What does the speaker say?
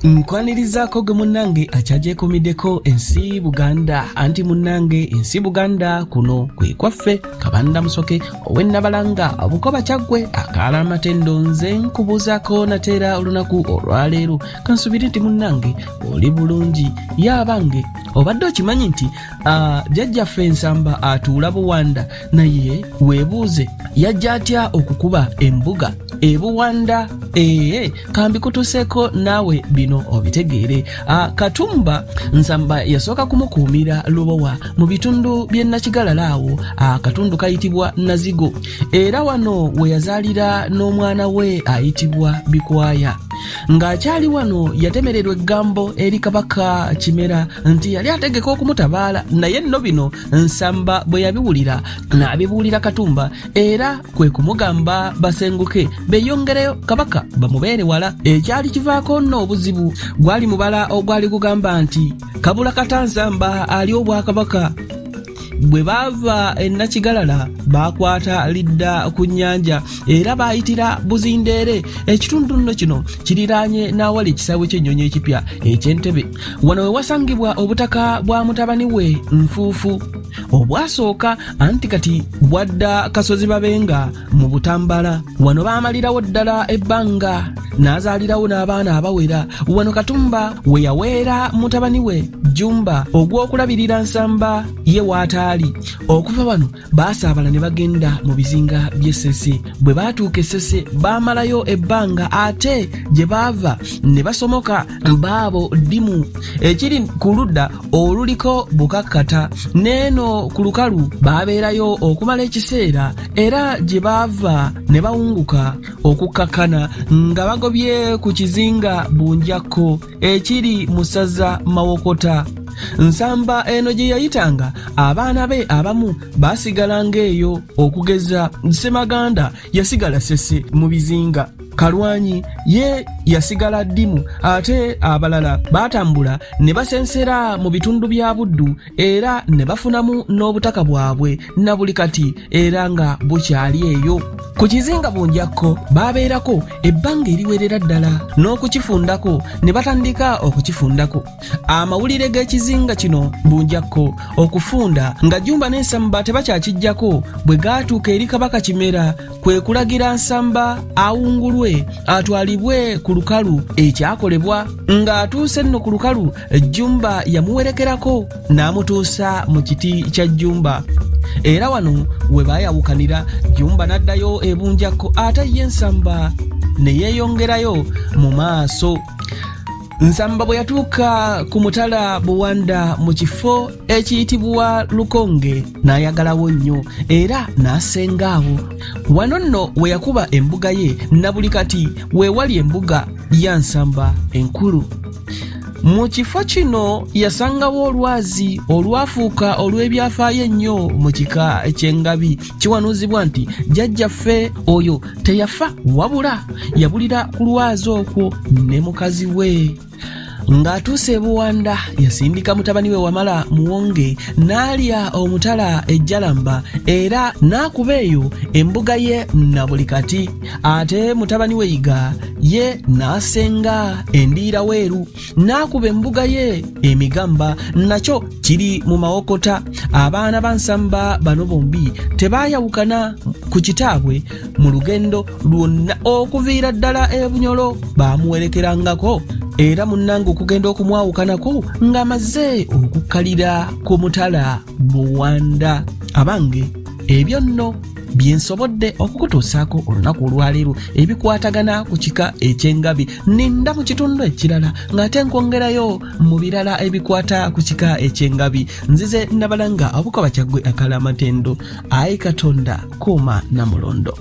Nkwanirizaako gwe munnange akyajekomiddeko ensi Buganda anti munnange ensi Buganda kuno kwe kwaffe Kabanda Musoke ow'Ennabalanga Bukoba Kyaggwe akaala Matendo nze nkubuuzaako nateera olunaku olwaleero kansubire nti munnange oli bulungi yabange obadde okimanyi nti jjajjaffe Ensamba atuula Buwanda naye weebuuze yajja atya okukuba embuga Buwanda kambikutuseeko naawe bino obitegeere. Katumba Nsamba yasooka kumukuumira Lubowa mu bitundu by'e Nakigalala awo akatundu kayitibwa Nazigo era wano we yazaalira n'omwana we ayitibwa Bikwaya. Ng'akyali wano yatemererwa eggambo eri Kabaka Kimera nti yali ategeka okumutabaala naye nno bino Nsamba bwe yabiwulira n'abibuulira Katumba era kwe kumugamba basenguke beeyongereyo Kabaka bamubeere wala. Ekyali kivaako nno obuzibu gwali mubala ogwali gugamba nti kabula kata Nsamba ali obwakabaka. Bwe baava e Nakigalala bakwata lidda ku nnyanja era bayitira Buzindeere. Ekitundu nno kino kiriraanye n'awali ekisaawe ky'ennyonyi ekipya eky'Entebbe. Wano we wasangibwa obutaka bwa mutabani we Nfuufu obwasooka anti kati bwadda Kasozi Babenga mu Butambala. Wano baamalirawo ddala ebbanga n'azaalirawo n'abaana abawera. Wano Katumba we yaweera mutabani we Jumba ogw'okulabirira Nsamba ye waataali. Okuva wano baasaabala ne bagenda mu bizinga by'Essese. Bwe baatuuka Essese baamalayo ebbanga ate gye baava ne basomoka baabo Ddimu ekiri ku ludda oluliko Bukakkata n'eno ku lukalu baabeerayo okumala ekiseera era gye baava ne bawunguka okukkakkana nga bagobye ku kizinga Bunjakko ekiri mu ssaza Mawokota. Nsamba eno gye yayitanga abaana be abamu baasigalanga eyo okugeza Ssemaganda yasigala Ssese mu bizinga. Kalwanyi ye yasigala Ddimu ate abalala baatambula ne basensera mu bitundu bya Buddu era ne bafunamu n'obutaka bwabwe na buli kati era nga bukyali eyo. Ku kizinga Bunjakko baabeerako ebbanga eriwerera ddala n'okukifundako ne batandika okukifundako. Amawulire g'ekizinga kino Bunjakko okufunda nga Jumba n'Ensamba tebakyakijjako bwe gaatuuka eri Kabaka Kimera kwe kulagira Nsamba awungulwe atwalibwe ku lukalu. Ekyakolebwa ng'atuuse nno ku lukalu Jumba yamuwerekerako n'amutuusa mu kiti kya Jumba era wano we baayawukanira. Jumba n'addayo e Bunjakko ate ye Nsamba ne yeeyongerayo mu maaso. Nsamba bwe yatuuka ku mutala Buwanda mu kifo ekiyitibwa Lukonge n'ayagalawo nnyo era n'asengaawo. Wano nno we yakuba embuga ye na buli kati we wali embuga ya Nsamba enkulu. Mu kifo kino yasangawo olwazi olwafuuka olw'ebyafaayo ennyo mu kika ky'Engabi. Kiwanuuzibwa nti jjajjaffe oyo teyafa wabula yabulira ku lwazi okwo ne mukazi we. Ng'atuuse e Buwanda yasindika mutabani we Wamala Muwonge n'alya omutala ejjalamba era n'akuba eyo embuga ye na buli kati. Ate mutabani we Yiga ye n'asenga endiira weeru n'akuba embuga ye Emigamba nakyo kiri mu Mawokota. Abaana ba Nsamba bano bombi tebaayawukana ku kitaabwe mu lugendo lwonna okuviira ddala e Bunyolo baamuwerekerangako era munnange okugenda okumwawukanako ng'amaze okukkalira ku mutala Buwanda. Abange ebyo nno byensobodde okukutuusaako olunaku olwaleero ebikwatagana ku kika eky'Engabi. Ninda mu kitundu ekirala ng'ate nkwongerayo mu birala ebikwata ku kika eky'Engabi. Nzize Nnabalanga Bukoba Kyaggwe akaala Matendo. Ayi Katonda kuuma Namulondo.